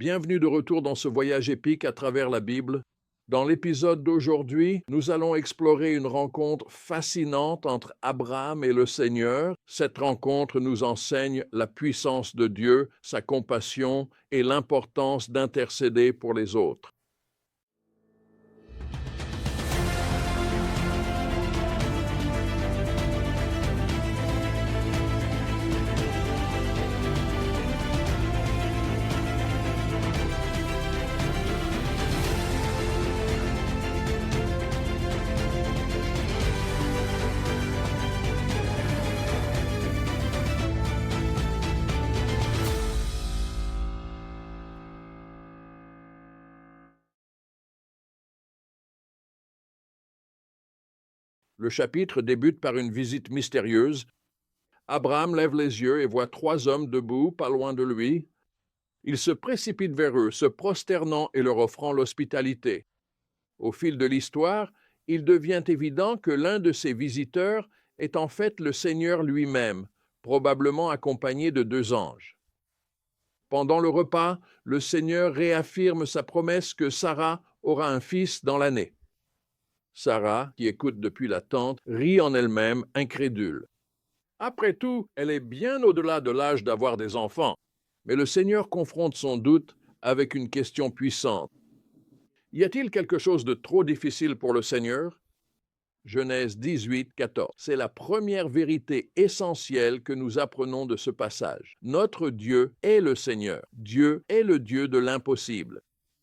Bienvenue de retour dans ce voyage épique à travers la Bible. Dans l'épisode d'aujourd'hui, nous allons explorer une rencontre fascinante entre Abraham et le Seigneur. Cette rencontre nous enseigne la puissance de Dieu, sa compassion et l'importance d'intercéder pour les autres. Le chapitre débute par une visite mystérieuse. Abraham lève les yeux et voit 3 hommes debout, pas loin de lui. Il se précipite vers eux, se prosternant et leur offrant l'hospitalité. Au fil de l'histoire, il devient évident que l'un de ces visiteurs est en fait le Seigneur lui-même, probablement accompagné de 2 anges. Pendant le repas, le Seigneur réaffirme sa promesse que Sarah aura un fils dans l'année. Sarah, qui écoute depuis la tente, rit en elle-même, incrédule. Après tout, elle est bien au-delà de l'âge d'avoir des enfants. Mais le Seigneur confronte son doute avec une question puissante. Y a-t-il quelque chose de trop difficile pour le Seigneur? Genèse 18, 14. C'est la première vérité essentielle que nous apprenons de ce passage. Notre Dieu est le Seigneur. Dieu est le Dieu de l'impossible.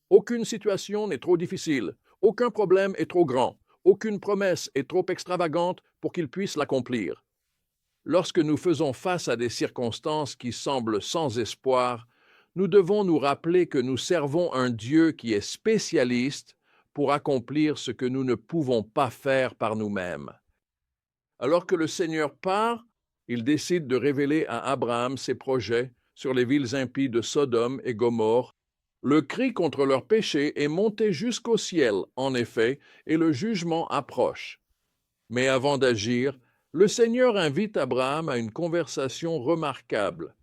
Aucune situation n'est trop difficile. Aucun problème est trop grand. Aucune promesse est trop extravagante pour qu'il puisse l'accomplir. Lorsque nous faisons face à des circonstances qui semblent sans espoir, nous devons nous rappeler que nous servons un Dieu qui est spécialiste pour accomplir ce que nous ne pouvons pas faire par nous-mêmes. Alors que le Seigneur part, il décide de révéler à Abraham ses projets sur les villes impies de Sodome et Gomorrhe. Le cri contre leur péché est monté jusqu'au ciel, en effet, et le jugement approche. Mais avant d'agir, le Seigneur invite Abraham à une conversation remarquable.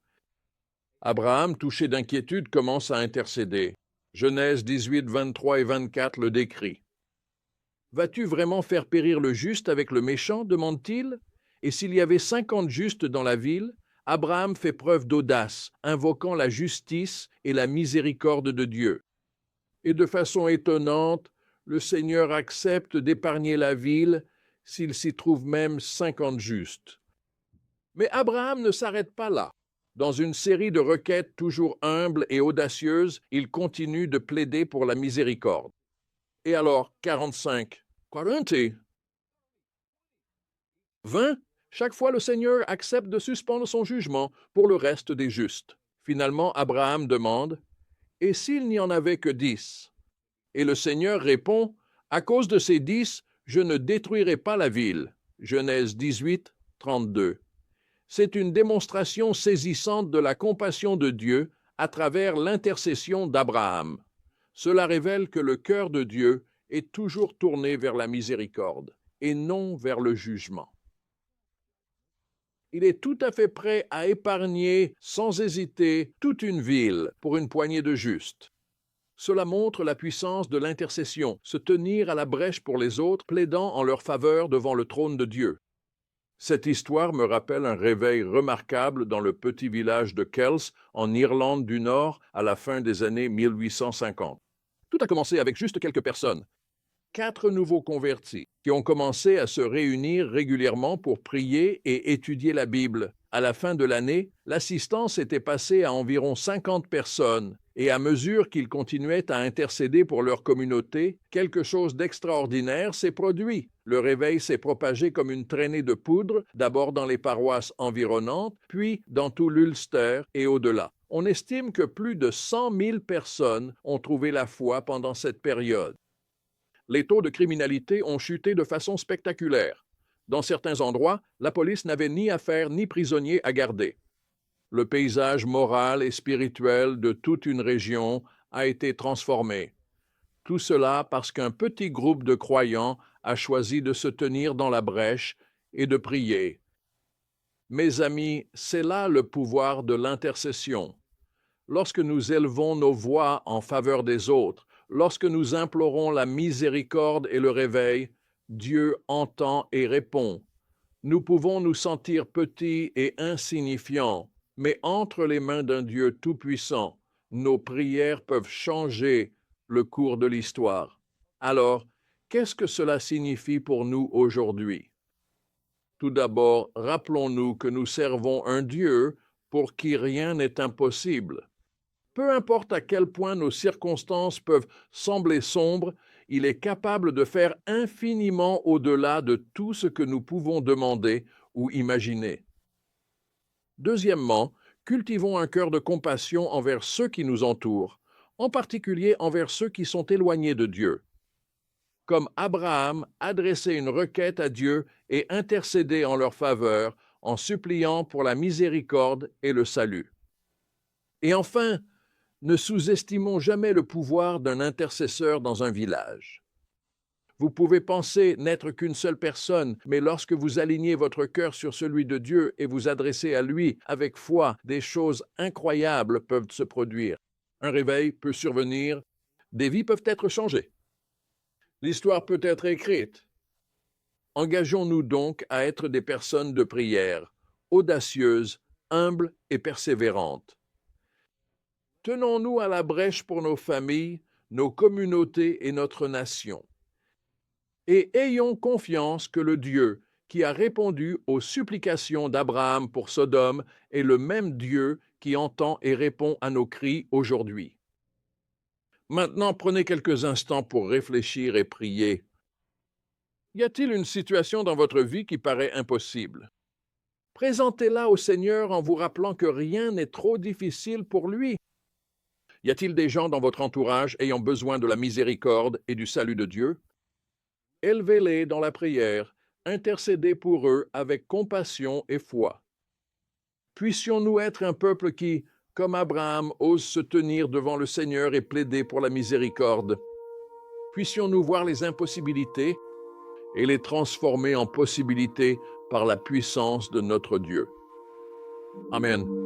Abraham, touché d'inquiétude, commence à intercéder. Genèse 18, 23 et 24 le décrit. « Vas-tu vraiment faire périr le juste avec le méchant ?» demande-t-il. Et s'il y avait 50 justes dans la ville, Abraham fait preuve d'audace, invoquant la justice et la miséricorde de Dieu. Et de façon étonnante, le Seigneur accepte d'épargner la ville s'il s'y trouve même 50 justes. Mais Abraham ne s'arrête pas là. Dans une série de requêtes toujours humbles et audacieuses, il continue de plaider pour la miséricorde. Et alors, 45, 40, 20, chaque fois le Seigneur accepte de suspendre son jugement pour le reste des justes. Finalement, Abraham demande « Et s'il n'y en avait que 10 ?» Et le Seigneur répond « À cause de ces 10, je ne détruirai pas la ville. » Genèse 18, 32. C'est une démonstration saisissante de la compassion de Dieu à travers l'intercession d'Abraham. Cela révèle que le cœur de Dieu est toujours tourné vers la miséricorde et non vers le jugement. Il est tout à fait prêt à épargner, sans hésiter, toute une ville pour une poignée de justes. Cela montre la puissance de l'intercession, se tenir à la brèche pour les autres, plaidant en leur faveur devant le trône de Dieu. Cette histoire me rappelle un réveil remarquable dans le petit village de Kells, en Irlande du Nord, à la fin des années 1850. Tout a commencé avec juste quelques personnes. 4 nouveaux convertis qui ont commencé à se réunir régulièrement pour prier et étudier la Bible. À la fin de l'année, l'assistance était passée à environ 50 personnes, et à mesure qu'ils continuaient à intercéder pour leur communauté, quelque chose d'extraordinaire s'est produit. Le réveil s'est propagé comme une traînée de poudre, d'abord dans les paroisses environnantes, puis dans tout l'Ulster et au-delà. On estime que plus de 100 000 personnes ont trouvé la foi pendant cette période. Les taux de criminalité ont chuté de façon spectaculaire. Dans certains endroits, la police n'avait ni affaires ni prisonniers à garder. Le paysage moral et spirituel de toute une région a été transformé. Tout cela parce qu'un petit groupe de croyants a choisi de se tenir dans la brèche et de prier. Mes amis, c'est là le pouvoir de l'intercession. lorsque nous élevons nos voix en faveur des autres, lorsque nous implorons la miséricorde et le réveil, Dieu entend et répond. Nous pouvons nous sentir petits et insignifiants, mais entre les mains d'un Dieu tout-puissant, nos prières peuvent changer le cours de l'histoire. Alors, qu'est-ce que cela signifie pour nous aujourd'hui? Tout d'abord, rappelons-nous que nous servons un Dieu pour qui rien n'est impossible. Peu importe à quel point nos circonstances peuvent sembler sombres, il est capable de faire infiniment au-delà de tout ce que nous pouvons demander ou imaginer. Deuxièmement, cultivons un cœur de compassion envers ceux qui nous entourent, en particulier envers ceux qui sont éloignés de Dieu. Comme Abraham, adresser une requête à Dieu et intercéder en leur faveur en suppliant pour la miséricorde et le salut. Et enfin, ne sous-estimons jamais le pouvoir d'un intercesseur dans un village. Vous pouvez penser n'être qu'une seule personne, mais lorsque vous alignez votre cœur sur celui de Dieu et vous adressez à lui avec foi, des choses incroyables peuvent se produire. Un réveil peut survenir, des vies peuvent être changées. L'histoire peut être écrite. Engageons-nous donc à être des personnes de prière, audacieuses, humbles et persévérantes. Tenons-nous à la brèche pour nos familles, nos communautés et notre nation. Et ayons confiance que le Dieu qui a répondu aux supplications d'Abraham pour Sodome est le même Dieu qui entend et répond à nos cris aujourd'hui. Maintenant, prenez quelques instants pour réfléchir et prier. Y a-t-il une situation dans votre vie qui paraît impossible? Présentez-la au Seigneur en vous rappelant que rien n'est trop difficile pour lui. Y a-t-il des gens dans votre entourage ayant besoin de la miséricorde et du salut de Dieu? Élevez-les dans la prière, intercédez pour eux avec compassion et foi. Puissions-nous être un peuple qui, comme Abraham, ose se tenir devant le Seigneur et plaider pour la miséricorde. Puissions-nous voir les impossibilités et les transformer en possibilités par la puissance de notre Dieu. Amen.